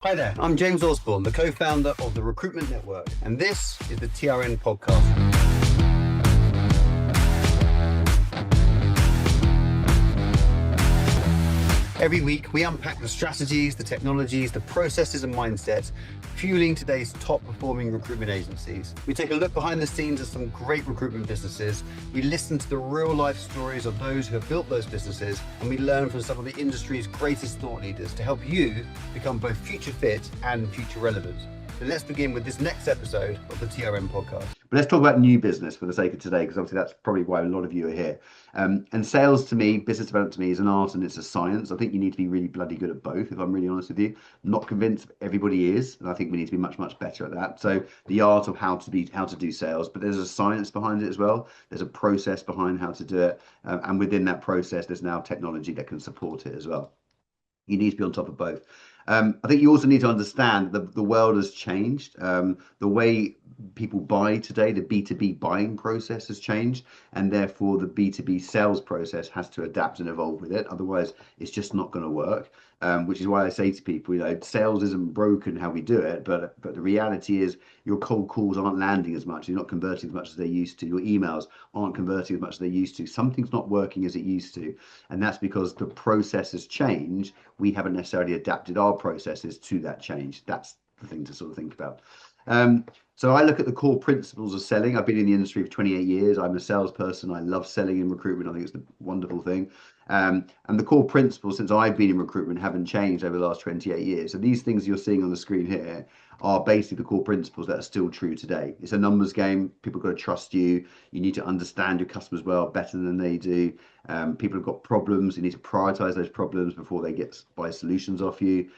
Hi there, I'm James Osborne, the co-founder of the Recruitment Network, and this is the TRN Podcast. Every week, we unpack the strategies, the technologies, the processes and mindsets fueling today's top-performing recruitment agencies. We take a look behind the scenes of some great recruitment businesses, we listen to the real-life stories of those who have built those businesses, and we learn from some of the industry's greatest thought leaders to help you become both future fit and future relevant. So let's begin with this next episode of the TRM Podcast. But let's talk about new business for the sake of today, because obviously that's probably why a lot of you are here. And sales to me, business development to me is an art and it's a science. I think you need to be really bloody good at both, if I'm really honest with you. I'm not convinced everybody is, and I think we need to be much, much better at that. So the art of how to do sales, but there's a science behind it as well. There's a process behind how to do it. And within that process, there's now technology that can support it as well. You need to be on top of both. I think you also need to understand that the world has changed. The way people buy today, the B2B buying process has changed, and therefore the B2B sales process has to adapt and evolve with it. Otherwise, it's just not going to work. Which is why I say to people, sales isn't broken how we do it, but the reality is your cold calls aren't landing as much. You're not converting as much as they used to. Your emails aren't converting as much as they used to. Something's not working as it used to, and that's because the process has changed. We haven't necessarily adapted our processes to that change. That's the thing to sort of think about. So I look at the core principles of selling. I've been in the industry for 28 years. I'm a salesperson. I love selling in recruitment. I think it's the wonderful thing. And the core principles since I've been in recruitment haven't changed over the last 28 years. So these things you're seeing on the screen here are basically the core principles that are still true today. It's a numbers game. People have got to trust you. You need to understand your customers well, better than they do. People have got problems. You need to prioritize those problems before they buy solutions off you.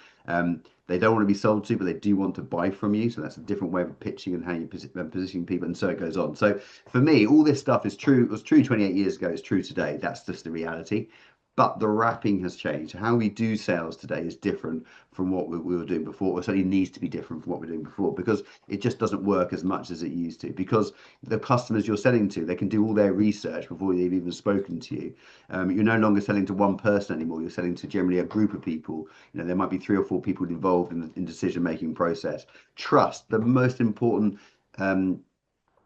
They don't want to be sold to, but they do want to buy from you. So that's a different way of pitching and how you positioning people, and so it goes on. So for me, all this stuff is true. It was true 28 years ago. It's true today. That's just the reality. But the wrapping has changed. How we do sales today is different from what we were doing before, or certainly needs to be different from what we were doing before, because it just doesn't work as much as it used to. Because the customers you're selling to, they can do all their research before they've even spoken to you. You're no longer selling to one person anymore. You're selling to generally a group of people. There might be 3 or 4 people involved in the decision-making process. Trust, the most important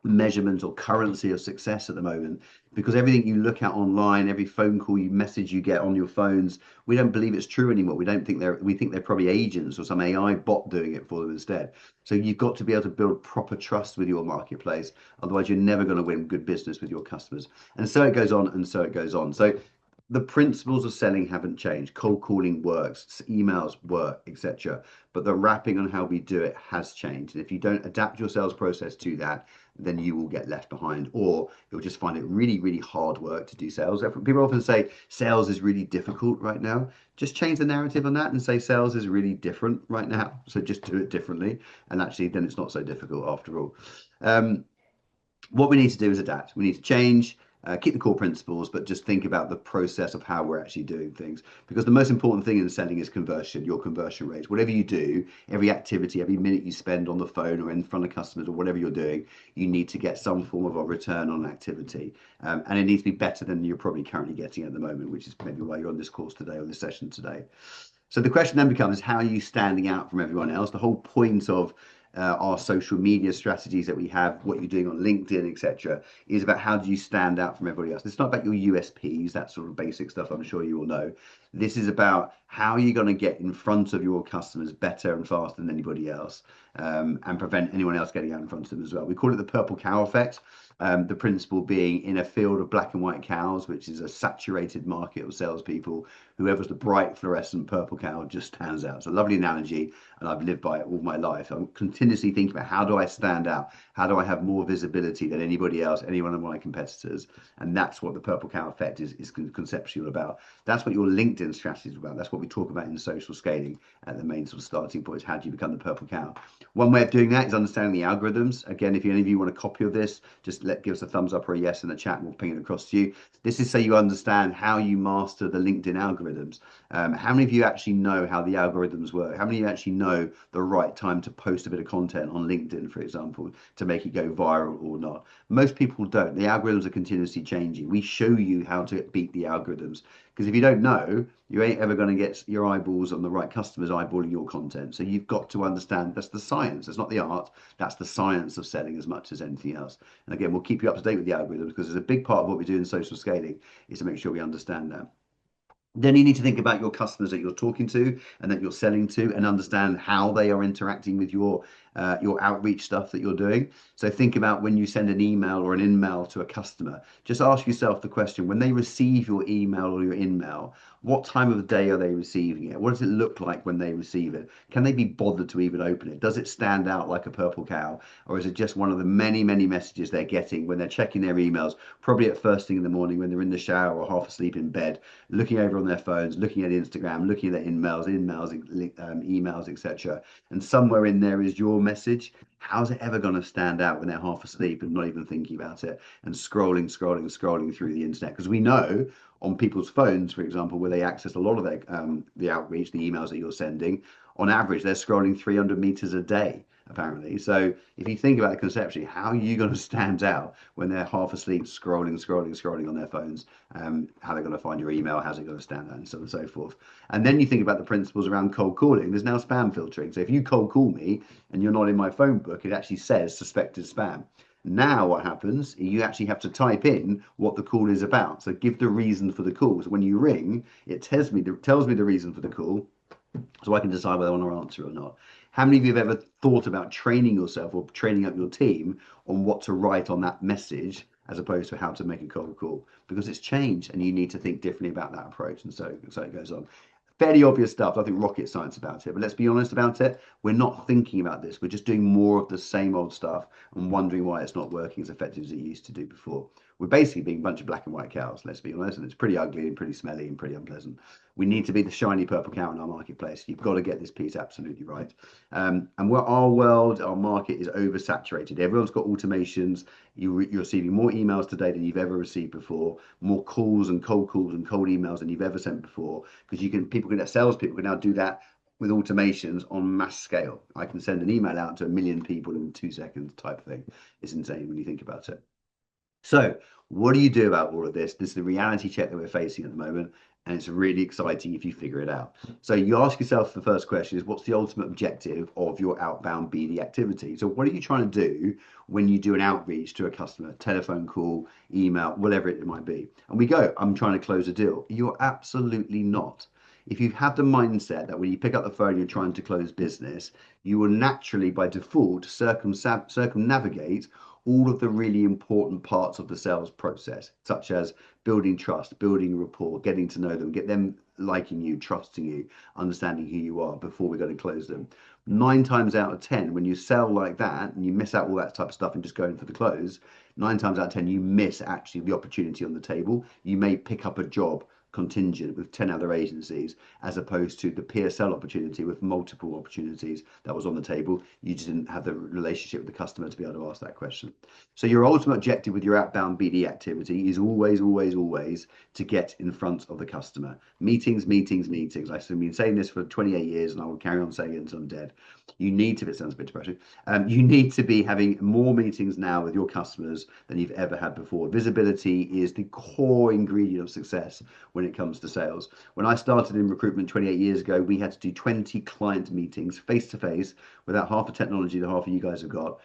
measurement or currency of success at the moment, because everything you look at online, every phone call message you get on your phones, we don't believe it's true anymore. We think they're probably agents or some AI bot doing it for them instead. So you've got to be able to build proper trust with your marketplace. Otherwise, you're never going to win good business with your customers. And so it goes on and so it goes on. So the principles of selling haven't changed. Cold calling works, emails work, etc. But the wrapping on how we do it has changed. And if you don't adapt your sales process to that, then you will get left behind, or you'll just find it really, really hard work to do sales. People often say sales is really difficult right now. Just change the narrative on that and say sales is really different right now. So just do it differently. And actually, then it's not so difficult after all. What we need to do is adapt. We need to change. Keep the core principles, but just think about the process of how we're actually doing things. Because the most important thing in selling is conversion, your conversion rate. Whatever you do, every activity, every minute you spend on the phone or in front of customers or whatever you're doing, you need to get some form of a return on activity. And it needs to be better than you're probably currently getting at the moment, which is maybe why you're on this course today or this session today. So the question then becomes, how are you standing out from everyone else? The whole point of our social media strategies that we have, what you're doing on LinkedIn, etc., is about how do you stand out from everybody else. It's not about your USPs, that sort of basic stuff I'm sure you all know. This is about how you're going to get in front of your customers better and faster than anybody else, and prevent anyone else getting out in front of them as well. We call it the purple cow effect. The principle being, in a field of black and white cows, which is a saturated market of salespeople, whoever's the bright fluorescent purple cow just stands out. It's a lovely analogy, and I've lived by it all my life. I'm continuously thinking about, how do I stand out? How do I have more visibility than anybody else, any one of my competitors? And that's what the purple cow effect is conceptual about. That's what your LinkedIn strategy is about. That's what we talk about in social scaling at the main sort of starting point. How do you become the purple cow? One way of doing that is understanding the algorithms. Again, if any of you want a copy of this, just give us a thumbs up or a yes in the chat, and we'll ping it across to you. This is so you understand how you master the LinkedIn algorithms. How many of you actually know how the algorithms work? How many of you actually know the right time to post a bit of content on LinkedIn, for example, to make it go viral or not? Most people don't. The algorithms are continuously changing. We show you how to beat the algorithms. Because if you don't know, you ain't ever going to get your eyeballs on the right customers eyeballing your content. So you've got to understand that's the science. It's not the art. That's the science of selling as much as anything else. And again, we'll keep you up to date with the algorithms because it's a big part of what we do in social scaling is to make sure we understand that. Then you need to think about your customers that you're talking to and that you're selling to, and understand how they are interacting with your outreach stuff that you're doing. So think about when you send an email or an in-mail to a customer. Just ask yourself the question: when they receive your email or your in-mail, what time of the day are they receiving it? What does it look like when they receive it? Can they be bothered to even open it? Does it stand out like a purple cow, or is it just one of the many, many messages they're getting when they're checking their emails, probably at first thing in the morning when they're in the shower or half asleep in bed, looking over on their phones, looking at Instagram, looking at their emails, etc. And somewhere in there is your message. How's it ever going to stand out when they're half asleep and not even thinking about it and scrolling through the internet? Because we know on people's phones, for example, where they access a lot of their the outreach, the emails that you're sending, on average, they're scrolling 300 meters a day, apparently. So if you think about it conceptually, how are you going to stand out when they're half asleep, scrolling on their phones? How they're going to find your email? How's it going to stand out, and so on and so forth. And then you think about the principles around cold calling. There's now spam filtering. So if you cold call me and you're not in my phone book, it actually says suspected spam. Now what happens, you actually have to type in what the call is about. So give the reason for the call. So when you ring, it tells me the reason for the call, so I can decide whether I want to answer or not. How many of you have ever thought about training yourself or training up your team on what to write on that message as opposed to how to make a cold call? Because it's changed and you need to think differently about that approach. And so it goes on. Fairly obvious stuff, I think rocket science about it, but let's be honest about it. We're not thinking about this. We're just doing more of the same old stuff and wondering why it's not working as effective as it used to do before. We're basically being a bunch of black and white cows, let's be honest, and it's pretty ugly and pretty smelly and pretty unpleasant. We need to be the shiny purple cow in our marketplace. You've got to get this piece absolutely right. And where our world, our market is oversaturated. Everyone's got automations. You're receiving more emails today than you've ever received before, more calls and cold emails than you've ever sent before, because salespeople can now do that with automations on mass scale. I can send an email out to 1 million people in 2 seconds type of thing. It's insane when you think about it. So what do you do about all of this? This is the reality check that we're facing at the moment, and it's really exciting if you figure it out. So you ask yourself, the first question is, what's the ultimate objective of your outbound BD activity? So what are you trying to do when you do an outreach to a customer, telephone call, email, whatever it might be? And we go, I'm trying to close a deal. You're absolutely not. If you have the mindset that when you pick up the phone, you're trying to close business, you will naturally, by default, circumnavigate all of the really important parts of the sales process, such as building trust, building rapport, getting to know them, get them liking you, trusting you, understanding who you are before we go to close them. 9 times out of 10, when you sell like that and you miss out all that type of stuff and just going for the close, 9 times out of 10, you miss actually the opportunity on the table. You may pick up a job contingent with 10 other agencies, as opposed to the PSL opportunity with multiple opportunities that was on the table. You just didn't have the relationship with the customer to be able to ask that question. So your ultimate objective with your outbound BD activity is always to get in front of the customer. Meetings. I've been saying this for 28 years and I will carry on saying it until I'm dead. You need to, it sounds a bit depressing, you need to be having more meetings now with your customers than you've ever had before. Visibility is the core ingredient of success when it comes to sales. When I started in recruitment 28 years ago, we had to do 20 client meetings face to face without half the technology that half of you guys have got.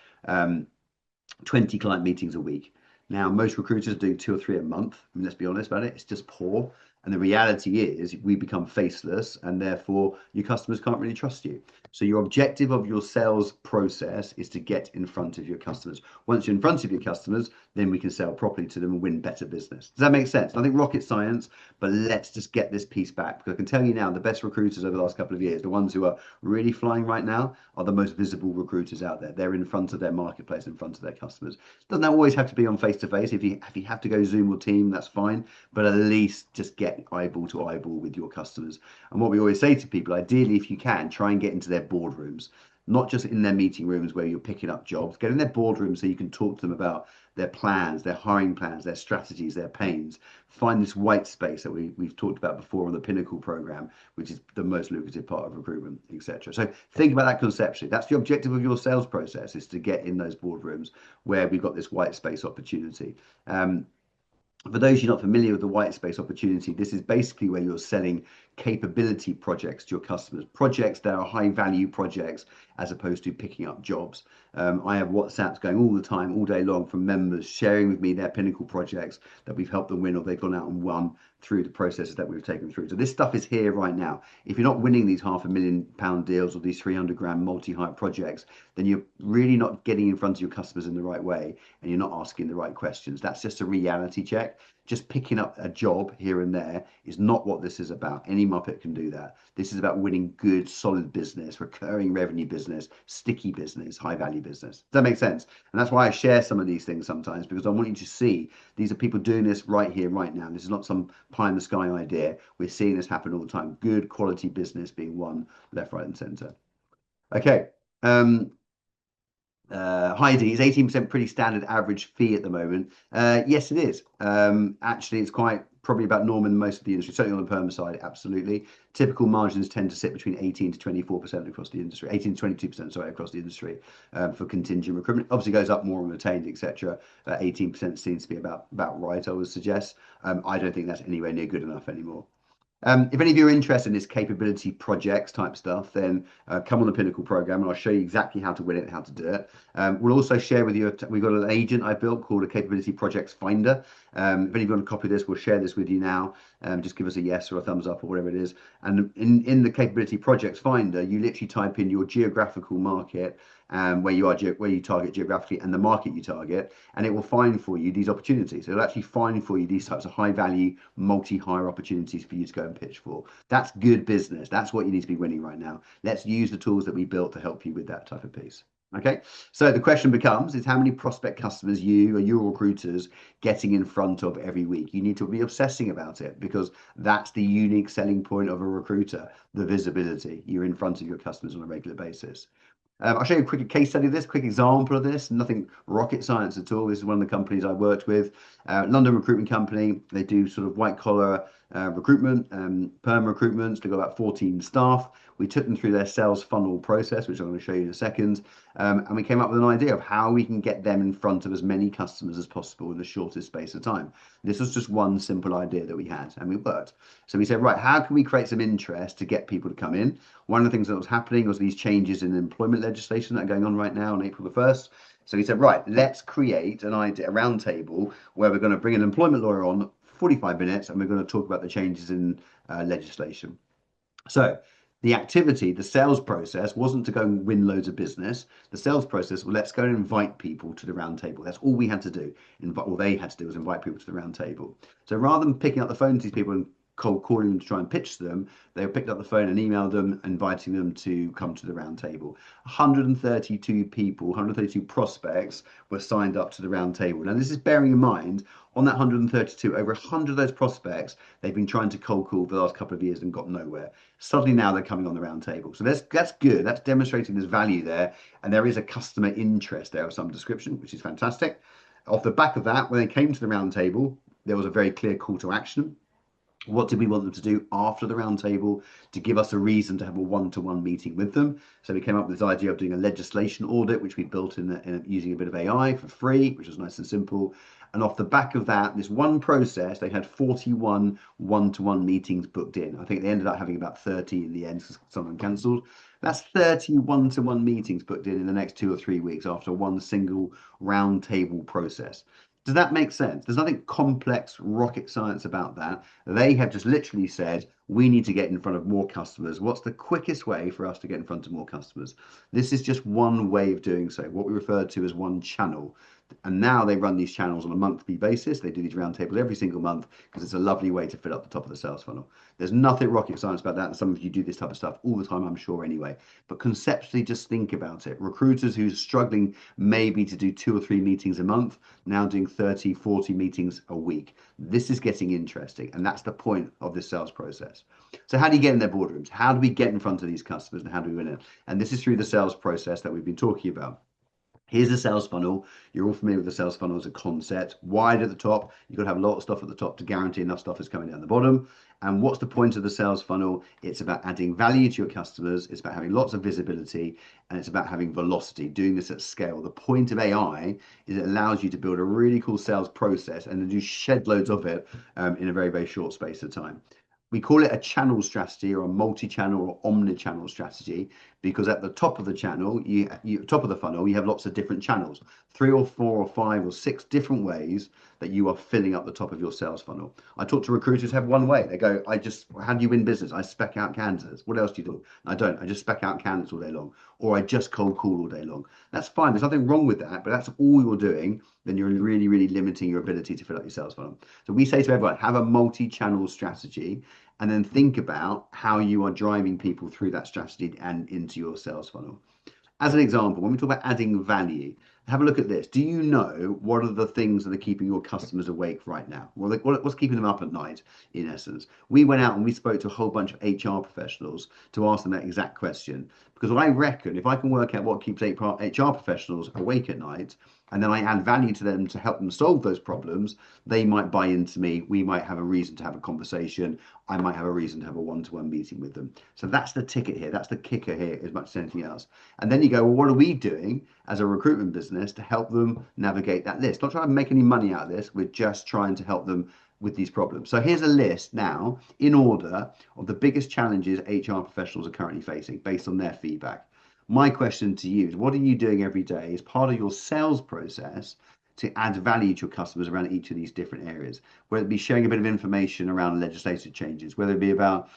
20 client meetings a week. Now, most recruiters are doing 2 or 3 a month. I mean, let's be honest about it. It's just poor. And the reality is we become faceless and therefore your customers can't really trust you. So your objective of your sales process is to get in front of your customers. Once you're in front of your customers, then we can sell properly to them and win better business. Does that make sense? Nothing rocket science, but let's just get this piece back. Because I can tell you now, the best recruiters over the last couple of years, the ones who are really flying right now, are the most visible recruiters out there. They're in front of their marketplace, in front of their customers. Doesn't always have to be on face-to-face. If you have to go Zoom or Team, that's fine. But at least just get eyeball to eyeball with your customers. And what we always say to people, ideally, if you can, try and get into their boardrooms, not just in their meeting rooms where you're picking up jobs. Get in their boardrooms so you can talk to them about their plans, their hiring plans, their strategies, their pains. Find this white space that we've talked about before on the Pinnacle program, which is the most lucrative part of recruitment, etc. So think about that conceptually. That's the objective of your sales process, is to get in those boardrooms where we've got this white space opportunity. For those you're not familiar with the white space opportunity, this is basically where you're selling capability projects to your customers, projects that are high value projects as opposed to picking up jobs. I have WhatsApps going all the time, all day long from members sharing with me their pinnacle projects that we've helped them win or they've gone out and won through the processes that we've taken through. So this stuff is here right now. If you're not winning these £500,000 deals or these 300 grand multi-hire projects, then you're really not getting in front of your customers in the right way and you're not asking the right questions. That's just a reality check. Just picking up a job here and there is not what this is about. Any Muppet can do that. This is about winning good, solid business, recurring revenue business, sticky business, high value business. Does that make sense? And that's why I share some of these things sometimes, because I want you to see these are people doing this right here, right now. This is not some pie in the sky idea. We're seeing this happen all the time. Good quality business being won left, right, and center. Okay. Heidi, is 18% pretty standard average fee at the moment? Yes, it is. Actually, it's quite probably about norm in most of the industry, certainly on the perm side, absolutely. Typical margins tend to sit between 18 to 24% across the industry, 18 to 22%, sorry, across the industry for contingent recruitment. Obviously goes up more on retained, etc. 18% seems to be about right, I would suggest. I don't think that's anywhere near good enough anymore. If any of you are interested in this capability projects type stuff, then come on the Pinnacle program and I'll show you exactly how to win it and how to do it. We'll also share with you, we've got an agent I built called a Capability Projects Finder. If any of you want to copy this, we'll share this with you now. Just give us a yes or a thumbs up or whatever it is. And in the Capability Projects Finder, you literally type in your geographical market, where you target geographically and the market you target, and it will find for you these opportunities. It'll actually find for you these types of high value multi-hire opportunities for you to go and pitch for. That's good business. That's what you need to be winning right now. Let's use the tools that we built to help you with that type of piece. Okay, so the question becomes is how many prospect customers you or your recruiters getting in front of every week? You need to be obsessing about it, because that's the unique selling point of a recruiter, the visibility. You're in front of your customers on a regular basis. I'll show you a quick case study of this, quick example of this. Nothing rocket science at all. This is one of the companies I worked with, London recruitment company. They do sort of white collar recruitment, perm recruitments. They've got about 14 staff. We took them through their sales funnel process, which I'm going to show you in a second. And we came up with an idea of how we can get them in front of as many customers as possible in the shortest space of time. This was just one simple idea that we had, and we worked. So we said, right, how can we create some interest to get people to come in? One of the things that was happening was these changes in employment legislation that are going on right now on April the 1st. So we said, right, let's create an idea, a round table where we're going to bring an employment lawyer on 45 minutes and we're going to talk about the changes in legislation. So the activity, the sales process wasn't to go and win loads of business. The sales process, well, let's go and invite people to the round table. That's all we had to do. All they had to do was invite people to the round table. So rather than picking up the phone to these people and cold calling them to try and pitch to them, they picked up the phone and emailed them, inviting them to come to the round table. 132 people, 132 prospects were signed up to the round table. Now, this is bearing in mind, on that 132, over 100 of those prospects, they've been trying to cold call for the last couple of years and got nowhere. Suddenly now they're coming on the round table. So that's good. That's demonstrating there's value there. And there is a customer interest there of some description, which is fantastic. Off the back of that, when they came to the round table, there was a very clear call to action. What did we want them to do after the roundtable to give us a reason to have a one-to-one meeting with them? So we came up with this idea of doing a legislation audit, which we built in using a bit of AI for free, which was nice and simple. And off the back of that, this one process, they had 41 one-to-one meetings booked in. I think they ended up having about 30 in the end because someone cancelled. That's 30 one-to-one meetings booked in the next 2 or 3 weeks after one single roundtable process. Does that make sense? There's nothing complex, rocket science about that. They have just literally said, we need to get in front of more customers. What's the quickest way for us to get in front of more customers? This is just one way of doing so, what we refer to as one channel. And now they run these channels on a monthly basis. They do these roundtables every single month because it's a lovely way to fill up the top of the sales funnel. There's nothing rocket science about that. And some of you do this type of stuff all the time, I'm sure, anyway. But conceptually, just think about it. Recruiters who are struggling maybe to do 2 or 3 meetings a month, now doing 30, 40 meetings a week. This is getting interesting. And that's the point of this sales process. So how do you get in their boardrooms? How do we get in front of these customers and how do we win it? And this is through the sales process that we've been talking about. Here's the sales funnel. You're all familiar with the sales funnel as a concept. Wide at the top, you've got to have a lot of stuff at the top to guarantee enough stuff is coming down the bottom. And what's the point of the sales funnel? It's about adding value to your customers. It's about having lots of visibility, and it's about having velocity, doing this at scale. The point of AI is it allows you to build a really cool sales process and then do shed loads of it in a very, very short space of time. We call it a channel strategy or a multi-channel or omni-channel strategy because at the top of the channel, top of the funnel, you have lots of different channels, 3 or 4 or 5 or 6 different ways that you are filling up the top of your sales funnel. I talk to recruiters who have one way. They go, how do you win business? I spec out candidates. What else do you do? I don't. I just spec out candidates all day long, or I just cold call all day long. That's fine. There's nothing wrong with that, but that's all you're doing. Then you're really, really limiting your ability to fill up your sales funnel. So we say to everyone, have a multi-channel strategy and then think about how you are driving people through that strategy and into your sales funnel. As an example, when we talk about adding value, have a look at this. Do you know what are the things that are keeping your customers awake right now? Well, what's keeping them up at night, in essence? We went out and we spoke to a whole bunch of HR professionals to ask them that exact question. Because I reckon if I can work out what keeps HR professionals awake at night, and then I add value to them to help them solve those problems, they might buy into me. We might have a reason to have a conversation. I might have a reason to have a one-to-one meeting with them. So that's the ticket here. That's the kicker here as much as anything else. And then you go, well, what are we doing as a recruitment business to help them navigate that list? Not trying to make any money out of this. We're just trying to help them with these problems. So here's a list now in order of the biggest challenges HR professionals are currently facing based on their feedback. My question to you is, what are you doing every day as part of your sales process to add value to your customers around each of these different areas? Whether it be sharing a bit of information around legislative changes, whether it be about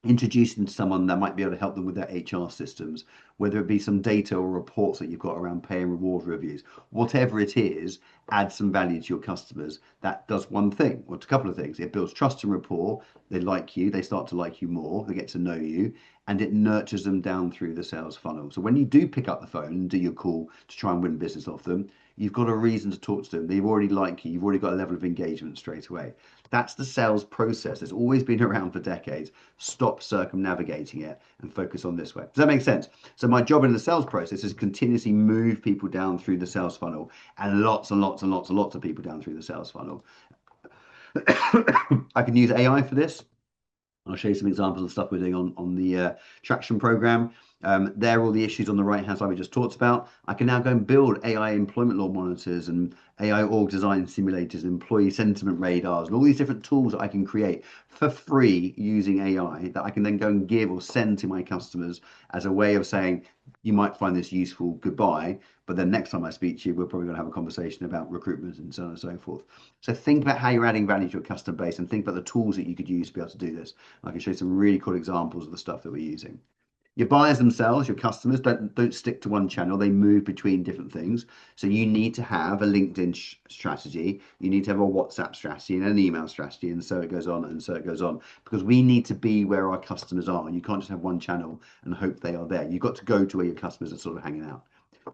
introducing someone that might be able to help them with their HR systems, whether it be some data or reports that you've got around pay and reward reviews, whatever it is, add some value to your customers. That does one thing, or a couple of things. It builds trust and rapport. They like you, they start to like you more, they get to know you, and it nurtures them down through the sales funnel. So when you do pick up the phone and do your call to try and win business off them, you've got a reason to talk to them. They've already liked you. You've already got a level of engagement straight away. That's the sales process. It's always been around for decades. Stop circumnavigating it and focus on this way. Does that make sense? So my job in the sales process is continuously move people down through the sales funnel, and lots and lots and lots and lots of people down through the sales funnel. I can use AI for this. I'll show you some examples of stuff we're doing on the traction program. There are all the issues on the right hand side we just talked about. I can now go and build AI employment law monitors and AI org design simulators, employee sentiment radars, and all these different tools that I can create for free using AI that I can then go and give or send to my customers as a way of saying, you might find this useful, goodbye. But then next time I speak to you, we're probably going to have a conversation about recruitment and so on and so forth. So think about how you're adding value to your customer base and think about the tools that you could use to be able to do this. I can show you some really cool examples of the stuff that we're using. Your buyers themselves, your customers, don't stick to one channel. They move between different things. So you need to have a LinkedIn strategy. You need to have a WhatsApp strategy and an email strategy, and so it goes on and so it goes on. Because we need to be where our customers are. You can't just have one channel and hope they are there. You've got to go to where your customers are sort of hanging out.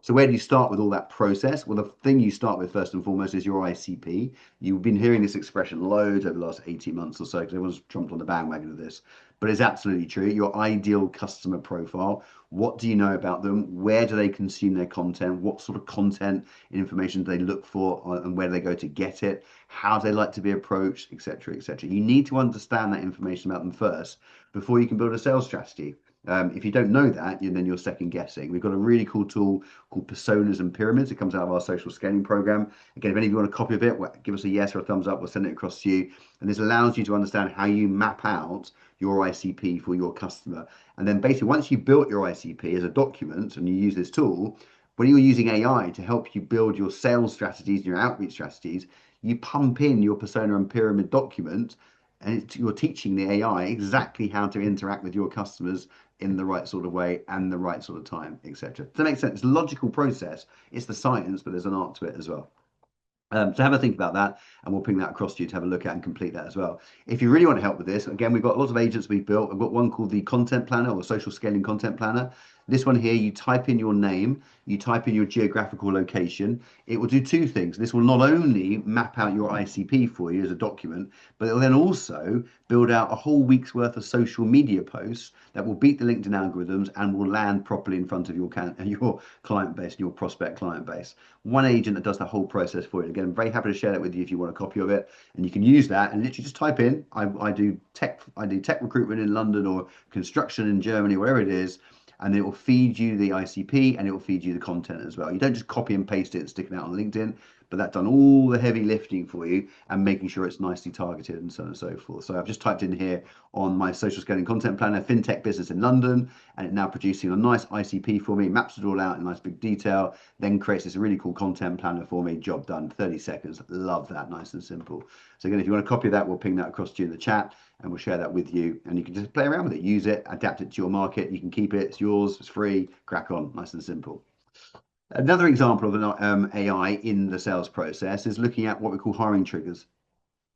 So where do you start with all that process? Well, the thing you start with first and foremost is your ICP. You've been hearing this expression loads over the last 18 months or so because everyone's jumped on the bandwagon of this. But it's absolutely true. Your ideal customer profile. What do you know about them? Where do they consume their content? What sort of content and information do they look for, and where do they go to get it? How do they like to be approached, etc., etc. You need to understand that information about them first before you can build a sales strategy. If you don't know that, then you're second guessing. We've got a really cool tool called Personas and Pyramids. It comes out of our social scaling program. Again, if any of you want a copy of it, give us a yes or a thumbs up. We'll send it across to you. And this allows you to understand how you map out your ICP for your customer. And then basically, once you've built your ICP as a document and you use this tool, when you're using AI to help you build your sales strategies and your outreach strategies, you pump in your persona and pyramid document, and you're teaching the AI exactly how to interact with your customers in the right sort of way and the right sort of time, etc. Does that make sense? It's a logical process. It's the science, but there's an art to it as well. So have a think about that, and we'll ping that across to you to have a look at and complete that as well. If you really want help with this, again, we've got lots of agents we've built. I've got one called the Content Planner or Social Scaling Content Planner. This one here, you type in your name, you type in your geographical location. It will do two things. This will not only map out your ICP for you as a document, but it will then also build out a whole week's worth of social media posts that will beat the LinkedIn algorithms and will land properly in front of your client base, your prospect client base. One agent that does the whole process for you. Again, I'm very happy to share that with you if you want a copy of it, and you can use that and literally just type in, I do tech recruitment in London or construction in Germany, wherever it is, and it will feed you the ICP and it will feed you the content as well. You don't just copy and paste it and stick it out on LinkedIn, but that's done all the heavy lifting for you and making sure it's nicely targeted and so on and so forth. So I've just typed in here on my social scaling content planner, fintech business in London, and it's now producing a nice ICP for me, maps it all out in nice big detail, then creates this really cool content planner for me, job done, 30 seconds. Love that, nice and simple. So again, if you want a copy of that, we'll ping that across to you in the chat and we'll share that with you, and you can just play around with it, use it, adapt it to your market. You can keep it, it's yours, it's free, crack on, nice and simple. Another example of an AI in the sales process is looking at what we call hiring triggers.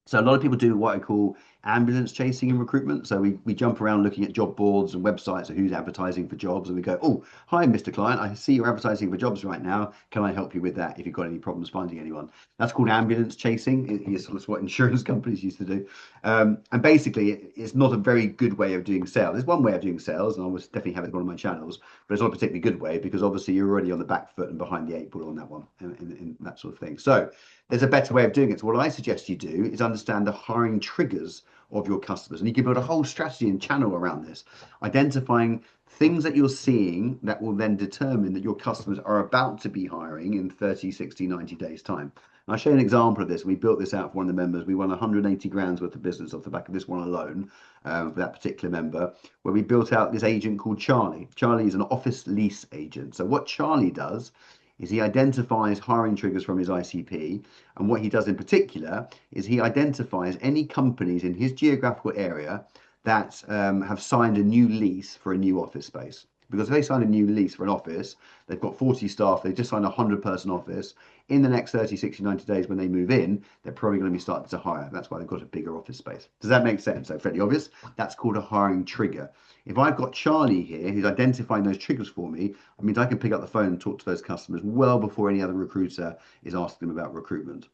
So a lot of people do what I call ambulance chasing in recruitment. So we jump around looking at job boards and websites of who's advertising for jobs, and we go, oh, hi, Mr. Client, I see you're advertising for jobs right now. Can I help you with that if you've got any problems finding anyone? That's called ambulance chasing. It's what insurance companies used to do. And basically, it's not a very good way of doing sales. It's one way of doing sales, and I will definitely have it on one of my channels, but it's not a particularly good way because obviously you're already on the back foot and behind the eight ball on that one and that sort of thing. So there's a better way of doing it. So what I suggest you do is understand the hiring triggers of your customers. And you can build a whole strategy and channel around this, identifying things that you're seeing that will then determine that your customers are about to be hiring in 30, 60, 90 days time. And I'll show you an example of this. We built this out for one of the members. We won 180 grand's worth of business off the back of this one alone, for that particular member, where we built out this agent called Charlie. Charlie is an office lease agent. So what Charlie does is he identifies hiring triggers from his ICP. And what he does in particular is he identifies any companies in his geographical area that have signed a new lease for a new office space. Because if they sign a new lease for an office, they've got 40 staff, they just signed a 100-person office. In the next 30, 60, 90 days when they move in, they're probably going to be starting to hire. That's why they've got a bigger office space. Does that make sense? So fairly obvious. That's called a hiring trigger. If I've got Charlie here who's identifying those triggers for me, I mean, I can pick up the phone and talk to those customers well before any other recruiter is asking them about recruitment.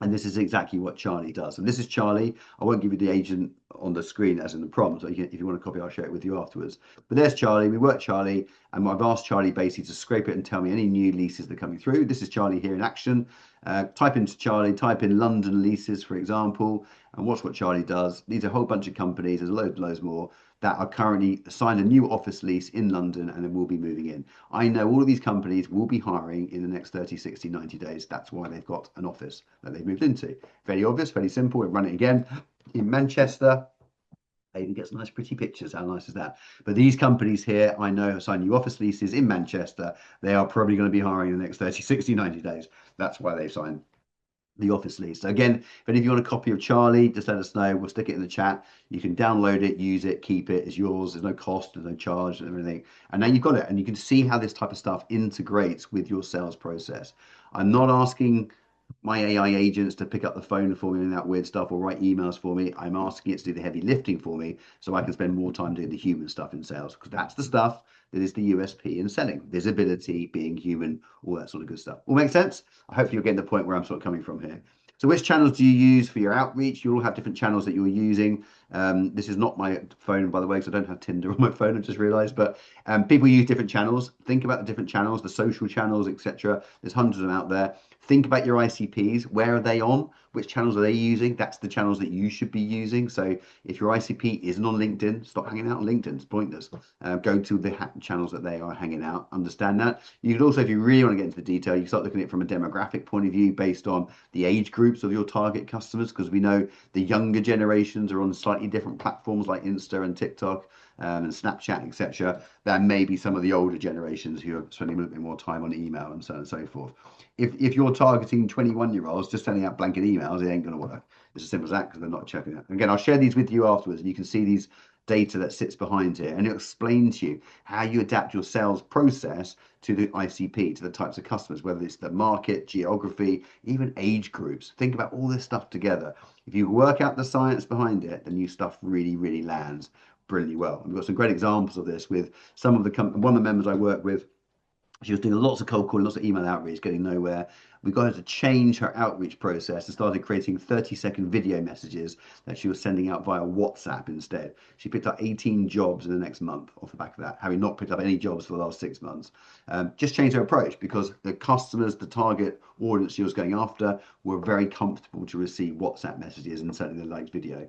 And this is exactly what Charlie does. And this is Charlie. I won't give you the agent on the screen as in the prompt. So if you want a copy, I'll share it with you afterwards. But there's Charlie. We work Charlie. And I've asked Charlie basically to scrape it and tell me any new leases that are coming through. This is Charlie here in action. Type into Charlie, type in London leases, for example, and watch what Charlie does. These are a whole bunch of companies. There's loads more that are currently signed a new office lease in London and then will be moving in. I know all of these companies will be hiring in the next 30, 60, 90 days. That's why they've got an office that they've moved into. Very obvious, very simple. We'll run it again in Manchester. It even gets nice, pretty pictures. How nice is that? But these companies here, I know, have signed new office leases in Manchester. They are probably going to be hiring in the next 30, 60, 90 days. That's why they've signed the office lease. So again, if any of you want a copy of Charlie, just let us know. We'll stick it in the chat. You can download it, use it, keep it. It's yours. There's no cost, there's no charge and everything. And now you've got it. And you can see how this type of stuff integrates with your sales process. I'm not asking my AI agents to pick up the phone for me and that weird stuff or write emails for me. I'm asking it to do the heavy lifting for me so I can spend more time doing the human stuff in sales, because that's the stuff that is the USP in selling. Visibility, being human, all that sort of good stuff. All make sense? I hope you're getting the point where I'm sort of coming from here. So which channels do you use for your outreach? You all have different channels that you're using. This is not my phone, by the way, because I don't have Tinder on my phone, I just realized. But people use different channels. Think about the different channels, the social channels, etc. There's hundreds of them out there. Think about your ICPs. Where are they on? Which channels are they using? That's the channels that you should be using. So if your ICP isn't on LinkedIn, stop hanging out on LinkedIn. It's pointless. Go to the channels that they are hanging out. Understand that. You could also, if you really want to get into the detail, you can start looking at it from a demographic point of view based on the age groups of your target customers, because we know the younger generations are on slightly different platforms like Insta and TikTok and Snapchat, etc. Than maybe some of the older generations who are spending a little bit more time on email and so on and so forth. If you're targeting 21-year-olds just sending out blanket emails, it ain't going to work. It's as simple as that, because they're not checking it. Again, I'll share these with you afterwards, and you can see these data that sits behind here, and it'll explain to you how you adapt your sales process to the ICP, to the types of customers, whether it's the market, geography, even age groups. Think about all this stuff together. If you work out the science behind it, then your stuff really, really lands. brilliantly well. And we've got some great examples of this with some of the one of the members I work with. She was doing lots of cold calling, lots of email outreach, getting nowhere. We got her to change her outreach process and started creating 30-second video messages that she was sending out via WhatsApp instead. She picked up 18 jobs in the next month off the back of that, having not picked up any jobs for the last 6 months. Just changed her approach because the customers, the target audience she was going after, were very comfortable to receive WhatsApp messages and certainly they liked video.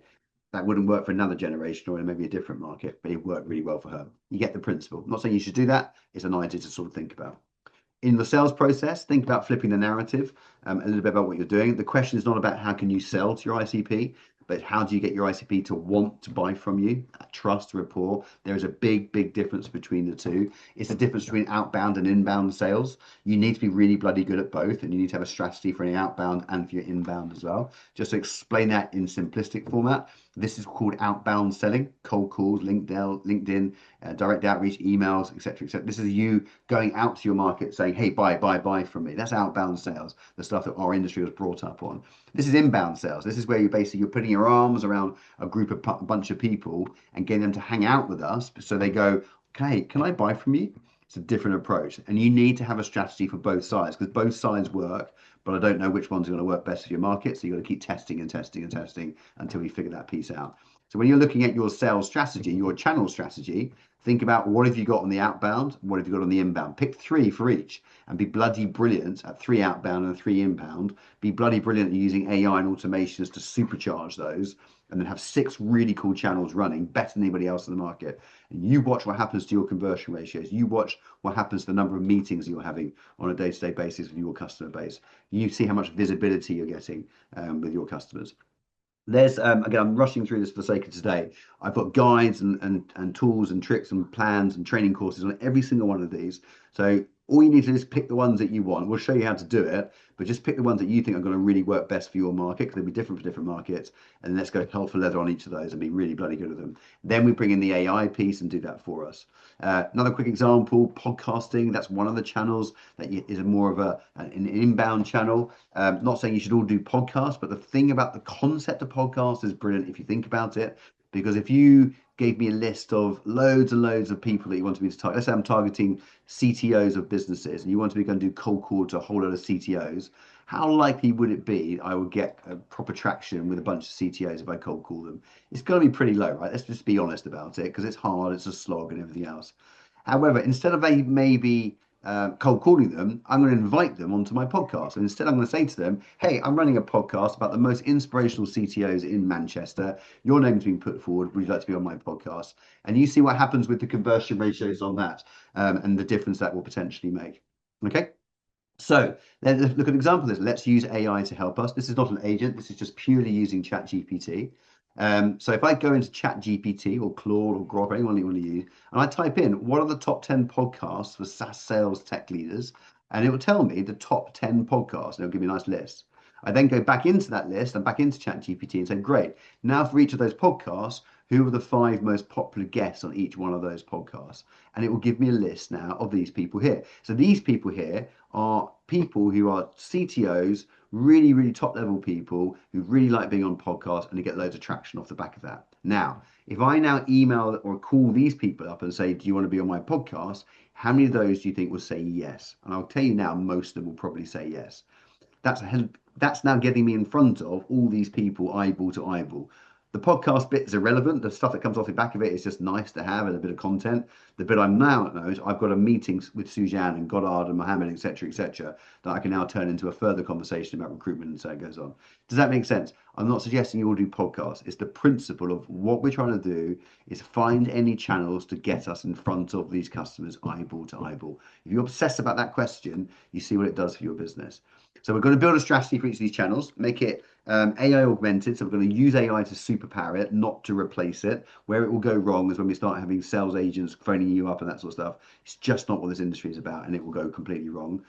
That wouldn't work for another generation or in maybe a different market, but it worked really well for her. You get the principle. I'm not saying you should do that. It's an idea to sort of think about. In the sales process, think about flipping the narrative, a little bit about what you're doing. The question is not about how can you sell to your ICP, but how do you get your ICP to want to buy from you? Trust, rapport. There is a big, big difference between the two. It's the difference between outbound and inbound sales. You need to be really bloody good at both, and you need to have a strategy for any outbound and for your inbound as well. Just to explain that in simplistic format, this is called outbound selling, cold calls, LinkedIn, direct outreach, emails, etc., etc. This is you going out to your market saying, hey, buy from me. That's outbound sales, the stuff that our industry was brought up on. This is inbound sales. This is where you're putting your arms around a bunch of people and getting them to hang out with us. So they go, okay, can I buy from you? It's a different approach. And you need to have a strategy for both sides because both sides work, but I don't know which one's going to work best for your market. So you've got to keep testing and testing and testing until we figure that piece out. So when you're looking at your sales strategy, your channel strategy, think about what have you got on the outbound, what have you got on the inbound. Pick 3 for each and be bloody brilliant at 3 outbound and 3 inbound. Be bloody brilliant at using AI and automations to supercharge those and then have 6 really cool channels running better than anybody else in the market. And you watch what happens to your conversion ratios. You watch what happens to the number of meetings you're having on a day-to-day basis with your customer base. You see how much visibility you're getting with your customers. There's again, I'm rushing through this for the sake of today. I've got guides and tools and tricks and plans and training courses on every single one of these. So all you need to do is pick the ones that you want. We'll show you how to do it, but just pick the ones that you think are going to really work best for your market because they'll be different for different markets. And let's go hell for leather on each of those and be really bloody good at them. Then we bring in the AI piece and do that for us. Another quick example, podcasting. That's one of the channels that is more of an inbound channel. Not saying you should all do podcasts, but the thing about the concept of podcast is brilliant if you think about it. Because if you gave me a list of loads and loads of people that you want me to target, let's say I'm targeting CTOs of businesses and you want me to go and do cold call to a whole load of CTOs, how likely would it be I would get a proper traction with a bunch of CTOs if I cold call them? It's going to be pretty low, right? Let's just be honest about it because it's hard, it's a slog and everything else. However, instead of maybe cold calling them, I'm going to invite them onto my podcast. And instead, I'm going to say to them, hey, I'm running a podcast about the most inspirational CTOs in Manchester. Your name's been put forward. Would you like to be on my podcast? And you see what happens with the conversion ratios on that and the difference that will potentially make. Okay. So let's look at an example of this. Let's use AI to help us. This is not an agent. This is just purely using ChatGPT. So if I go into ChatGPT or Claude or Grok, anyone you want to use, and I type in what are the top 10 podcasts for SaaS sales tech leaders, and it will tell me the top 10 podcasts, and it'll give me a nice list. I then go back into that list and back into ChatGPT and say, great, now for each of those podcasts, who are the 5 most popular guests on each one of those podcasts? And it will give me a list now of these people here. So these people here are people who are CTOs, really, really top level people who really like being on podcasts and they get loads of traction off the back of that. Now, if I now email or call these people up and say, do you want to be on my podcast? How many of those do you think will say yes? And I'll tell you now, most of them will probably say yes. That's now getting me in front of all these people eyeball to eyeball. The podcast bit is irrelevant. The stuff that comes off the back of it is just nice to have and a bit of content. The bit I'm now know is I've got a meeting with Suzanne and Goddard and Mohammed, etc., that I can now turn into a further conversation about recruitment and so it goes on. Does that make sense? I'm not suggesting you all do podcasts. It's the principle of what we're trying to do is find any channels to get us in front of these customers eyeball to eyeball. If you obsess about that question, you see what it does for your business. So we're going to build a strategy for each of these channels, make it AI augmented. So we're going to use AI to superpower it, not to replace it. Where it will go wrong is when we start having sales agents phoning you up and that sort of stuff. It's just not what this industry is about and it will go completely wrong.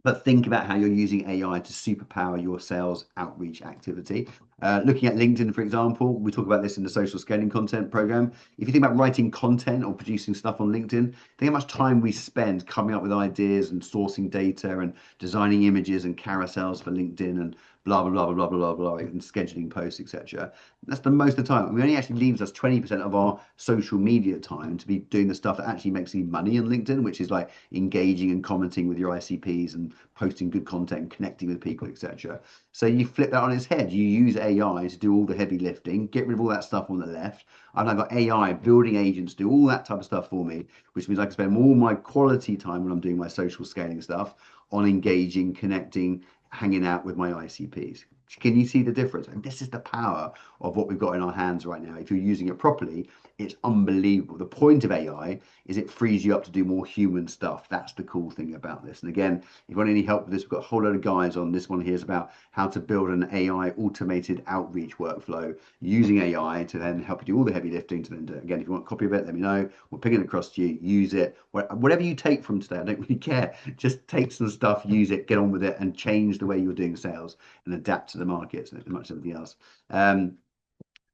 But think about how you're using AI to superpower your sales outreach activity. Looking at LinkedIn, for example, we talk about this in the social scaling content program. If you think about writing content or producing stuff on LinkedIn, think how much time we spend coming up with ideas and sourcing data and designing images and carousels for LinkedIn and blah, blah, blah, blah, blah, blah, blah, and scheduling posts, etc. That's the most of the time. We only actually leaves us 20% of our social media time to be doing the stuff that actually makes you money on LinkedIn, which is like engaging and commenting with your ICPs and posting good content and connecting with people, etc. So you flip that on its head. You use AI to do all the heavy lifting, get rid of all that stuff on the left. I've now got AI building agents do all that type of stuff for me, which means I can spend all my quality time when I'm doing my social scaling stuff on engaging, connecting, hanging out with my ICPs. Can you see the difference? And this is the power of what we've got in our hands right now. If you're using it properly, it's unbelievable. The point of AI is it frees you up to do more human stuff. That's the cool thing about this. And again, if you want any help with this, we've got a whole load of guides on this one here is about how to build an AI automated outreach workflow using AI to then help you do all the heavy lifting to then do it. Again, if you want a copy of it, let me know. We'll ping it across to you, use it. Whatever you take from today, I don't really care. Just take some stuff, use it, get on with it, and change the way you're doing sales and adapt to the markets as much as anything else.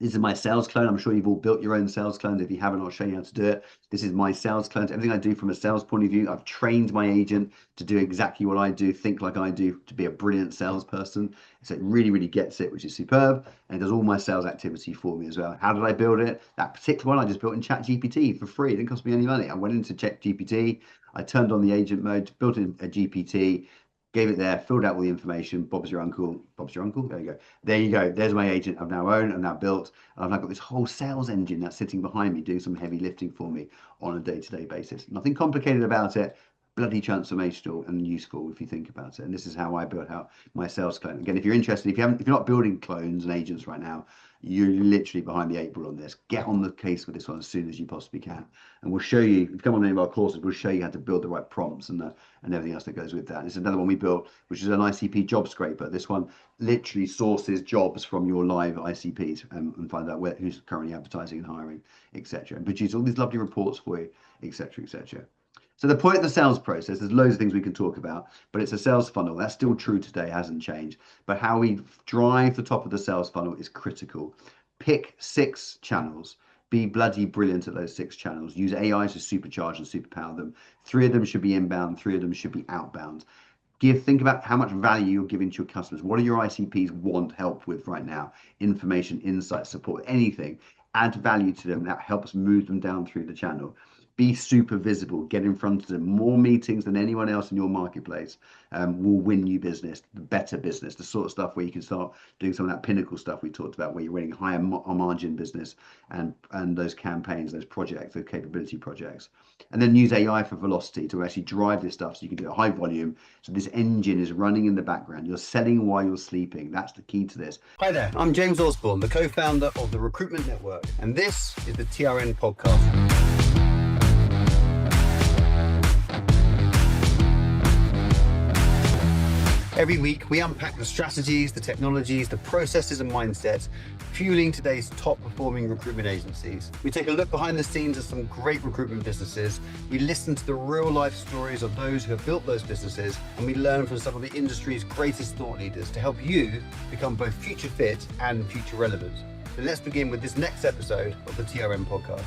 This is my sales clone. I'm sure you've all built your own sales clones. If you haven't, I'll show you how to do it. This is my sales clones. Everything I do from a sales point of view, I've trained my agent to do exactly what I do, think like I do, to be a brilliant salesperson. So it really, really gets it, which is superb. And it does all my sales activity for me as well. How did I build it? That particular one I just built in ChatGPT for free. It didn't cost me any money. I went into ChatGPT. I turned on the agent mode, built in a GPT, gave it there, filled out all the information. Bob's your uncle. Bob's your uncle. There you go. There you go. There's my agent. I've now owned. I've now built. And I've now got this whole sales engine that's sitting behind me, doing some heavy lifting for me on a day-to-day basis. Nothing complicated about it. Bloody transformational and useful if you think about it. And this is how I built out my sales clone. Again, if you're interested, if you're not building clones and agents right now, you're literally behind the 8 ball on this. Get on the case with this one as soon as you possibly can. And we'll show you, if you come on any of our courses, we'll show you how to build the right prompts and everything else that goes with that. This is another one we built, which is an ICP job scraper. This one literally sources jobs from your live ICPs and find out who's currently advertising and hiring, etc. And produce all these lovely reports for you, etc., etc. So the point of the sales process, there's loads of things we can talk about, but it's a sales funnel. That's still true today, hasn't changed. But how we drive the top of the sales funnel is critical. Pick 6 channels. Be bloody brilliant at those 6 channels. Use AI to supercharge and superpower them. 3 of them should be inbound, 3 of them should be outbound. Think about how much value you're giving to your customers. What do your ICPs want help with right now? Information, insight, support, anything. Add value to them. That helps move them down through the channel. Be super visible, get in front of them. More meetings than anyone else in your marketplace will win you business, better business, the sort of stuff where you can start doing some of that pinnacle stuff we talked about, where you're winning higher margin business and those campaigns, those projects, those capability projects. And then use AI for velocity to actually drive this stuff so you can do it high volume. So this engine is running in the background. You're selling while you're sleeping. That's the key to this. Hi there, I'm James Osborne, the co-founder of the Recruitment Network, and this is the TRN Podcast. Every week, we unpack the strategies, the technologies, the processes and mindsets fueling today's top performing recruitment agencies. We take a look behind the scenes of some great recruitment businesses. We listen to the real life stories of those who have built those businesses, and we learn from some of the industry's greatest thought leaders to help you become both future fit and future relevant. So let's begin with this next episode of the TRM Podcast.